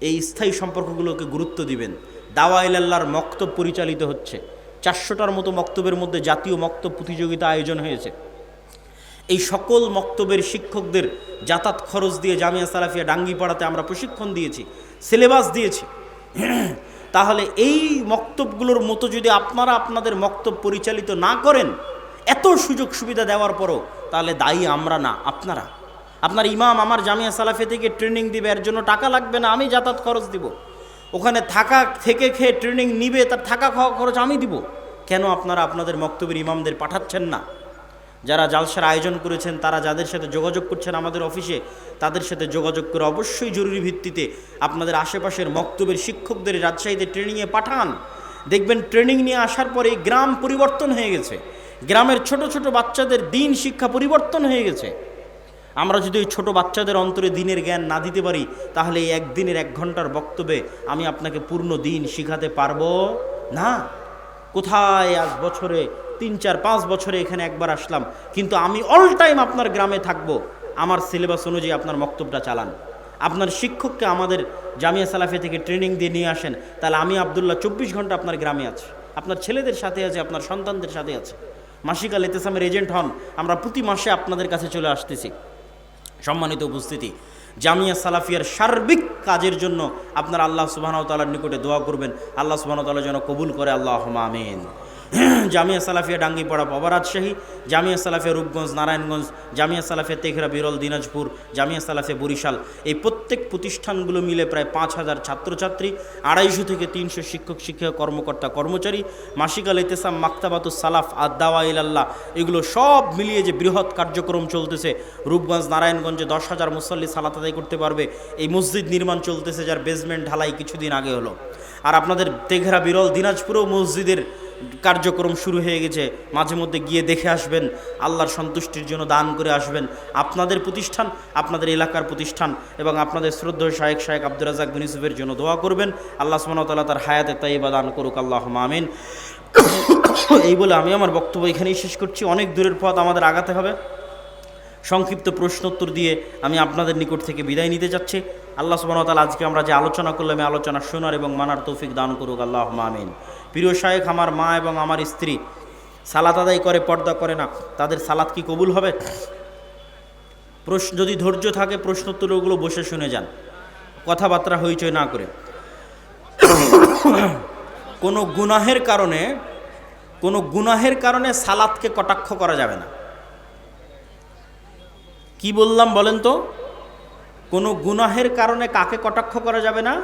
এই স্থায়ী সম্পর্কগুলোকে গুরুত্ব দিবেন। দাওয়া ইলাল্লাহর মক্তব পরিচালিত হচ্ছে। 400টার মতো মক্তবের মধ্যে জাতীয় মক্তব প্রতিযোগিতা আয়োজন হয়েছে। এই সকল মক্তবের শিক্ষকদের যাতায়াত খরচ দিয়ে জামিয়া সালাফিয়া ডাঙ্গিপাড়াতে আমরা প্রশিক্ষণ দিয়েছি, সিলেবাস দিয়েছি। তাহলে এই মক্তবগুলোর মতো যদি আপনারা আপনাদের মক্তব পরিচালিত না করেন, এত সুযোগ সুবিধা দেওয়ার পরও, তাহলে দায়ী আমরা না, আপনারা। আপনার ইমাম আমার জামিয়া সালাফিয়া থেকে ট্রেনিং দিবে, এর জন্য টাকা লাগবে না, আমি যাতায়াত খরচ দিব। ওখানে থাকা থেকে খেয়ে ট্রেনিং নিবে, তার থাকা খাওয়া খরচ আমি দিব। কেন আপনারা আপনাদের মক্তবের ইমামদের পাঠাচ্ছেন না? যারা জালসার আয়োজন করেছেন, তারা যাদের সাথে যোগাযোগ করছেন আমাদের অফিসে, তাদের সাথে যোগাযোগ করে অবশ্যই জরুরি ভিত্তিতে আপনাদের আশেপাশের মক্তবের শিক্ষকদের রাজশাহীতে ট্রেনিংয়ে পাঠান। দেখবেন ট্রেনিং নিয়ে আসার পরে গ্রাম পরিবর্তন হয়ে গেছে, গ্রামের ছোট ছোট বাচ্চাদের দিন শিক্ষা পরিবর্তন হয়ে গেছে। আমরা যদি ওই ছোটো বাচ্চাদের অন্তরে দিনের জ্ঞান না দিতে পারি, তাহলে এই একদিনের 1 ঘন্টার বক্তব্যে আমি আপনাকে পূর্ণ দিন শিখাতে পারবো না। কোথায় আজ বছরে 3, 4, 5 বছরে এখানে একবার আসলাম, কিন্তু আমি অল টাইম আপনার গ্রামে থাকবো। আমার সিলেবাস অনুযায়ী আপনার বক্তব্যটা চালান। আপনার শিক্ষককে আমাদের জামিয়া সালাফিয়া থেকে ট্রেনিং দিয়ে নিয়ে আসেন, তাহলে আমি আব্দুল্লাহ 24 ঘন্টা আপনার গ্রামে আছি, আপনার ছেলেদের সাথে আছে, আপনার সন্তানদের সাথে আছে। মাসিক আল ইতিসামের এজেন্ট হন, আমরা প্রতি মাসে আপনাদের কাছে চলে আসতেছি। সম্মানিত উপস্থিতি, জামিয়া সালাফিয়ার সার্বিক কাজের জন্য আপনারা আল্লাহ সুবহানাহু ওয়া তাআলার নিকটে দোয়া করবেন, আল্লাহ সুবহানাহু ওয়া তাআলা যেন কবুল করে, আল্লাহুম্মা আমিন। জামিয়া সালাফিয়া ডাঙ্গিপাড়া পাবা রাজশাহী, জামিয়া সালাফিয়া রূপগঞ্জ নারায়ণগঞ্জ, জামিয়া সালাফিয়া তেঘরা বিরল দিনাজপুর, জামিয়া সালাফিয়া বরিশাল, এই প্রত্যেক প্রতিষ্ঠানগুলো মিলে প্রায় 5000 ছাত্রছাত্রী, 250 থেকে 300 শিক্ষক শিক্ষিকা কর্মকর্তা কর্মচারী, মাসিক আল ইতিসাম, মাকতাবাতুস সালাফ, আদ-দাওয়া ইলাল্লাহ, এগুলো সব মিলিয়ে যে বৃহৎ কার্যক্রম চলতেছে। রূপগঞ্জ নারায়ণগঞ্জে 10,000 মুসল্লি সালাত আদায় করতে পারবে। এই মসজিদ নির্মাণ চলতেছে, যার বেসমেন্ট ঢালাই কিছুদিন আগে হলো। আর আপনাদের তেঘরা বিরল দিনাজপুরেও মসজিদের কার্যক্রম শুরু হয়ে গেছে, মাঝে মধ্যে গিয়ে দেখে আসবেন, আল্লাহর সন্তুষ্টির জন্য দান করে আসবেন। আপনাদের প্রতিষ্ঠান, আপনাদের এলাকার প্রতিষ্ঠান এবং আপনাদের শ্রদ্ধেয় শায়েখ আব্দুর রাজ্জাক বিন ইউসুফের জন্য দোয়া করবেন। আল্লাহ সুবহানাহু ওয়া তাআলা তার হায়াতে তাইয়্যিবা দান করুক, আল্লাহুম্মা আমিন। এই বলে আমি আমার বক্তব্য এখানেই শেষ করছি। অনেক দূরের পথ আমাদের আগাতে হবে। সংক্ষিপ্ত প্রশ্নোত্তর দিয়ে আমি আপনাদের নিকট থেকে বিদায় নিতে যাচ্ছি। আল্লাহ সুবহানাহু ওয়া তাআলা আজকে আমরা যে আলোচনা করলাম, এই আলোচনা শোনার এবং মানার তৌফিক দান করুক, আল্লাহুম্মা আমিন। প্রিয় শায়েখ, আমার মা এবং আমার স্ত্রী সালাত আদায় করে, পর্দা করে না, তাদের সালাত কি কবুল হবে? প্রশ্ন যদি ধৈর্য থাকে, প্রশ্নোত্তরগুলো বসে শুনে যান, কথাবার্তা হইচই না করে। কোনো গুনাহের কারণে সালাতকে কটাক্ষ করা যাবে না। কি বললাম বলেন তো? কোনো গুনাহের কারণে কাকে কটাক্ষ করা যাবে না?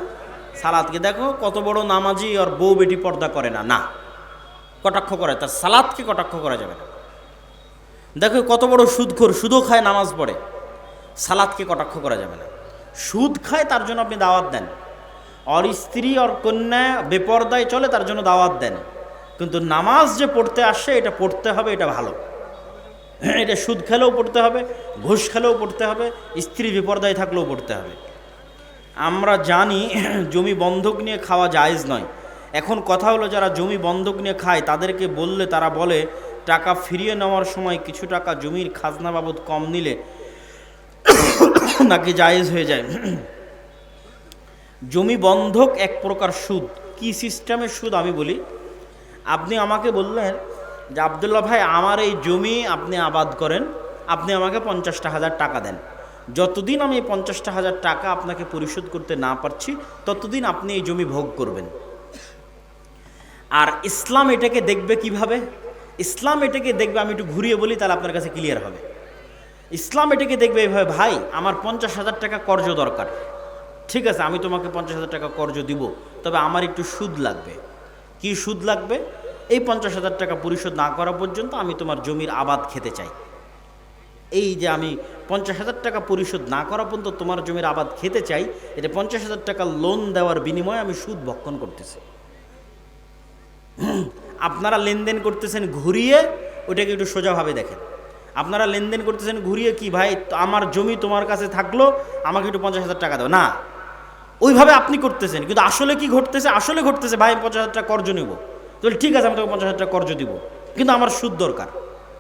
সালাতকে। দেখো কত বড় নামাজি আর বউ বেটি পর্দা করে না, না, কটাক্ষ করে, তার সালাতকে কটাক্ষ করা যাবে না। দেখো কত বড় সুদখোর, সুদও খায়, নামাজ পড়ে, সালাতকে কটাক্ষ করা যাবে না। সুদ খায় তার জন্য আপনি দাওয়াত দেন, আর স্ত্রী আর কন্যা বেপর্দায় চলে তার জন্য দাওয়াত দেন, কিন্তু নামাজ যে পড়তে আসে এটা পড়তে হবে, এটা ভালো। এটা সুদ খেলেও পড়তে হবে, ঘুষ খেলেও পড়তে হবে, স্ত্রী বিপর্দায় থাকলেও পড়তে হবে। আমরা জানি জমি বন্ধক নিয়ে খাওয়া জায়েজ নয়। এখন কথা হলো, যারা জমি বন্ধক নিয়ে খায় তাদেরকে বললে তারা বলে টাকা ফিরিয়ে নেওয়ার সময় কিছু টাকা জমির খাজনা বাবদ কম নিলে নাকি জায়েজ হয়ে যায়। জমি বন্ধক এক প্রকার সুদ। কি সিস্টেমের সুদ আমি বলি। আপনি আমাকে বললেন যে আব্দুল্লাহ ভাই আমার এই জমি আপনি আবাদ করেন, আপনি আমাকে 50,000 টাকা দেন, যতদিন আমি 50,000 টাকা আপনাকে পরিশোধ করতে না পারছি ততদিন আপনি এই জমি ভোগ করবেন। আর ইসলাম এটাকে দেখবে কিভাবে? ইসলাম এটাকে দেখবে, আমি একটু ঘুরিয়ে বলি তাহলে আপনার কাছে ক্লিয়ার হবে। ইসলাম এটাকে দেখবে এইভাবে, ভাই আমার 50,000 টাকা কর্জ দরকার, ঠিক আছে আমি তোমাকে 50,000 টাকা কর্জ দিব, তবে আমার একটু সুদ লাগবে। কি সুদ লাগবে? এই 50,000 টাকা পরিশোধ না করা পর্যন্ত আমি তোমার জমির আবাদ খেতে চাই। এই যে আমি 50,000 টাকা পরিশোধ না করা পর্যন্ত তোমার জমির আবাদ খেতে চাই, এটা 50,000 টাকা লোন দেওয়ার বিনিময়ে আমি সুদ ভক্ষণ করতেছি। আপনারা লেনদেন করতেছেন ঘুরিয়ে, ওইটাকে একটু সোজাভাবে দেখেন। আপনারা লেনদেন করতেছেন ঘুরিয়ে, কি ভাই আমার জমি তোমার কাছে থাকলো, আমাকে একটু 50,000 টাকা দাও, না ওইভাবে আপনি করতেছেন। কিন্তু আসলে কি ঘটতেছে? আসলে ঘটতেছে ভাই 50,000 টাকা কর্জ নেব, তাহলে ঠিক আছে আমি তোকে 50,000 টাকা কর্জ দিব, কিন্তু আমার সুদ দরকার।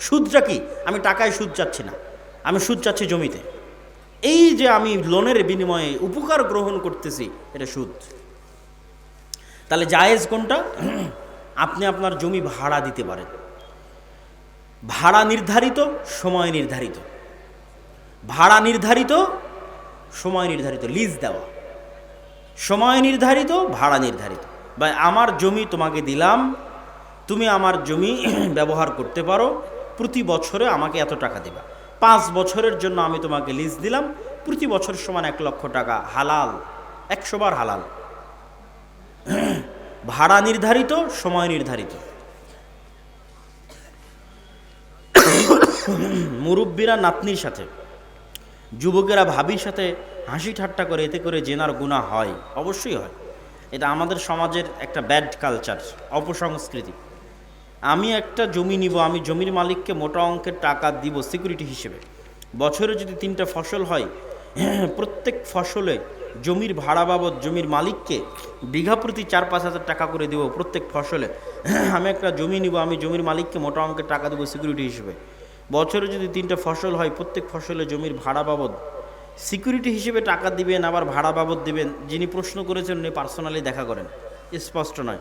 সুদটা কি? আমি টাকায় সুদ চাচ্ছি না, আমি সুদ চাচ্ছি জমিতে। এই যে আমি লোনের বিনিময়ে উপকার গ্রহণ করতেছি, এটা সুদ। তাহলে জায়েজ কোনটা? আপনি আপনার জমি ভাড়া দিতে পারেন, ভাড়া নির্ধারিত, সময় নির্ধারিত, ভাড়া নির্ধারিত, সময় নির্ধারিত, লিজ দেওয়া, সময় নির্ধারিত, ভাড়া নির্ধারিত। বা আমার জমি তোমাকে দিলাম, তুমি আমার জমি ব্যবহার করতে পারো, প্রতি বছরে আমাকে এত টাকা দেবা, 5 বছরের জন্য আমি তোমাকে লিজ দিলাম, প্রতি বছর সমান 1 লক্ষ টাকা, হালাল, 100 বার হালাল। ভাড়া নির্ধারিত, সময় নির্ধারিত। মুরব্বীরা নাতনির সাথে, যুবকেরা ভাবির সাথে হাসি ঠাট্টা করে, এতে করে জেনার গুনাহ হয়, অবশ্যই হয়। এটা আমাদের সমাজের একটা ব্যাড কালচার, অপসংস্কৃতি। আমি একটা জমি নিব, আমি জমির মালিককে মোটা অঙ্কের টাকা দিব সিকিউরিটি হিসেবে। বছরে যদি 3টা ফসল হয়, প্রত্যেক ফসলে জমির ভাড়া বাবদ জমির মালিককে বিঘা প্রতি 4-5 হাজার টাকা করে দেব প্রত্যেক ফসলে। আমি একটা জমি নিব, আমি জমির মালিককে মোটা অঙ্কের টাকা দেবো সিকিউরিটি হিসেবে। বছরে যদি 3টা ফসল হয়, প্রত্যেক ফসলে জমির ভাড়া বাবদ সিকিউরিটি হিসেবে টাকা দিবেন, আবার ভাড়া বাবদ দিবেন। যিনি প্রশ্ন করেছেন উনি পার্সোনালি দেখা করেন, স্পষ্ট নয়।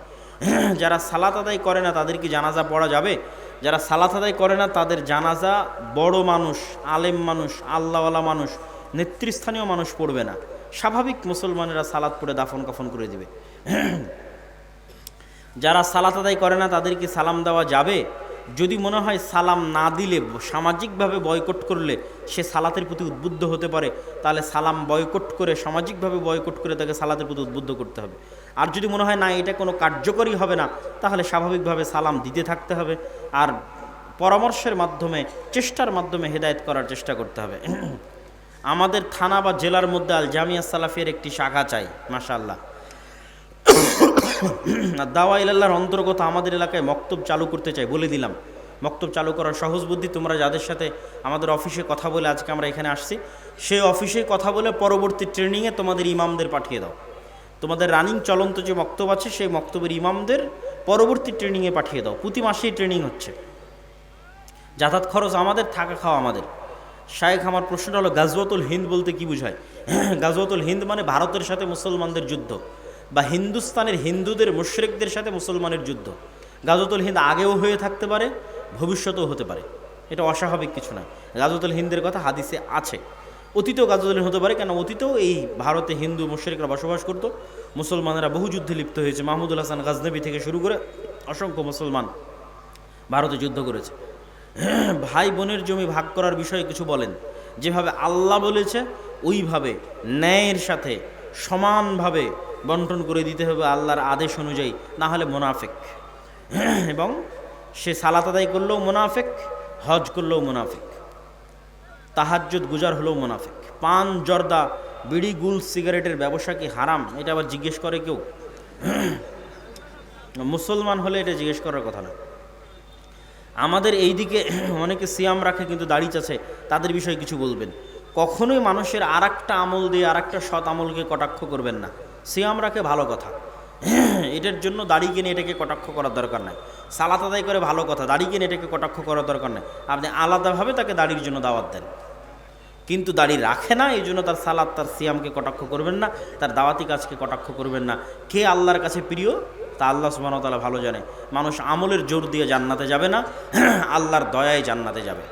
যারা সালাত আদায় করে না তাদের কি জানাজা পড়া যাবে? যারা সালাত আদায় করে না তাদের জানাজা বড় মানুষ, আলেম মানুষ, আল্লাহওয়ালা মানুষ, নেতৃস্থানীয় মানুষ পড়বে না, স্বাভাবিক মুসলমানেরা সালাত পড়ে দাফন কাফন করে দিবে। যারা সালাত আদায় করে না তাদেরকে সালাম দেওয়া যাবে? যদি মনে হয় সালাম না দিলে, সামাজিকভাবে বয়কট করলে সে সালাতের প্রতি উদ্বুদ্ধ হতে পারে, তাহলে সালাম বয়কট করে, সামাজিকভাবে বয়কট করে তাকে সালাতের প্রতি উদ্বুদ্ধ করতে হবে। আর যদি মনে হয় না এটা কোনো কার্যকরী হবে না, তাহলে স্বাভাবিকভাবে সালাম দিতে থাকতে হবে, আর পরামর্শের মাধ্যমে, চেষ্টার মাধ্যমে হেদায়েত করার চেষ্টা করতে হবে। আমাদের থানা বা জেলার মধ্যে আল জামিয়া সালাফিয়ার একটি শাখা চাই, মাশাআল্লাহ। দাওয়া ইলাল্লাহর অন্তর্গত আমাদের এলাকায় মক্তব চালু করতে চাই, বলে দিলাম। মক্তব চালু করার সহজ বুদ্ধি, তোমরা যাদের সাথে আমাদের অফিসে কথা বলে আজকে আমরা এখানে আসছি, সেই অফিসে কথা বলে পরবর্তী ট্রেনিংয়ে তোমাদের ইমামদের পাঠিয়ে দাও। তোমাদের রানিং চলন্ত যে মক্তব আছে সেই মক্তবের ইমামদের পরবর্তী ট্রেনিংয়ে পাঠিয়ে দাও। প্রতি মাসেই ট্রেনিং হচ্ছে, যাতায়াত খরচ আমাদের, থাকা খাওয়া আমাদের। শায়েখ, আমার প্রশ্নটা হলো গাজওয়াতুল হিন্দ বলতে কি বোঝায়? গাজওয়াতুল হিন্দ মানে ভারতের সাথে মুসলমানদের যুদ্ধ, বা হিন্দুস্তানের হিন্দুদের মুশরিকদের সাথে মুসলমানের যুদ্ধ। গাজওয়াতুল হিন্দ আগেও হয়ে থাকতে পারে, ভবিষ্যতেও হতে পারে, এটা অস্বাভাবিক কিছু নয়। গাজওয়াতুল হিন্দের কথা হাদিসে আছে। অতীতেও গাজওয়াতুল হিন্দ হতে পারে, কেন অতীতেও এই ভারতে হিন্দু মুশরিকরা বসবাস করত, মুসলমানেরা বহু যুদ্ধে লিপ্ত হয়েছে। মাহমুদুল হাসান গাজনবী থেকে শুরু করে অসংখ্য মুসলমান ভারতে যুদ্ধ করেছে। ভাই বোনের জমি ভাগ করার বিষয়ে কিছু বলেন। যেভাবে আল্লাহ বলেছে ওইভাবে ন্যায়ের সাথে সমানভাবে বন্টন করে দিতে হবে আল্লাহর আদেশ অনুযায়ী, না হলে মুনাফিক। এবং সে সালাত আদায় করলেও মুনাফিক, হজ করলেও মুনাফিক, তাহাজ্জুদ গুজার হলেও মুনাফিক। পান, জর্দা, বিড়ি, গুল, সিগারেটের ব্যবসা কি হারাম? এটা আবার জিজ্ঞেস করে কেউ। মুসলমান হলে এটা জিজ্ঞেস করার কথা না। আমাদের এই দিকে অনেকে সিয়াম রাখে কিন্তু দাড়ি চাচ্ছে, তাদের বিষয়ে কিছু বলবেন। কখনোই মানুষের আর একটা আমল দিয়ে আর একটা সৎ আমলকে কটাক্ষ করবেন না। সিয়াম রাখে ভালো কথা, এটার জন্য দাড়ি কিনে এটাকে কটাক্ষ করার দরকার নাই। সালাত আদায় করে ভালো কথা, দাড়ি কিনে এটাকে কটাক্ষ করার দরকার নাই। আপনি আলাদাভাবে তাকে দাড়ির জন্য দাওয়াত দেন। কিন্তু দাড়ি রাখে না, এই জন্য তার সালাত তার সিয়ামকে কটাক্ষ করবেন না, তার দাওয়াতি কাজকে কটাক্ষ করবেন না। কে আল্লাহর কাছে প্রিয় তা আল্লাহ সুবহানাহু ওয়া তাআলা ভালো জানে। মানুষ আমলের জোর দিয়ে জান্নাতে যাবে না, আল্লাহর দয়ায় জান্নাতে যাবে।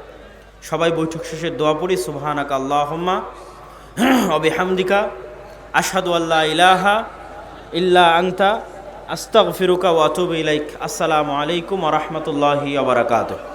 সবাই বৈঠক শেষে দোয়া পড়ি, সুবহানাকা আল্লাহুম্মা ওয়া বিহামদিকা আশহাদু আল্লা ইলাহা ইল্লা আনতা আস্তাগফিরুকা ওয়া আতুবু ইলাইক। আসসালামু আলাইকুম ওয়া রাহমাতুল্লাহি ওয়া বারাকাতুহু।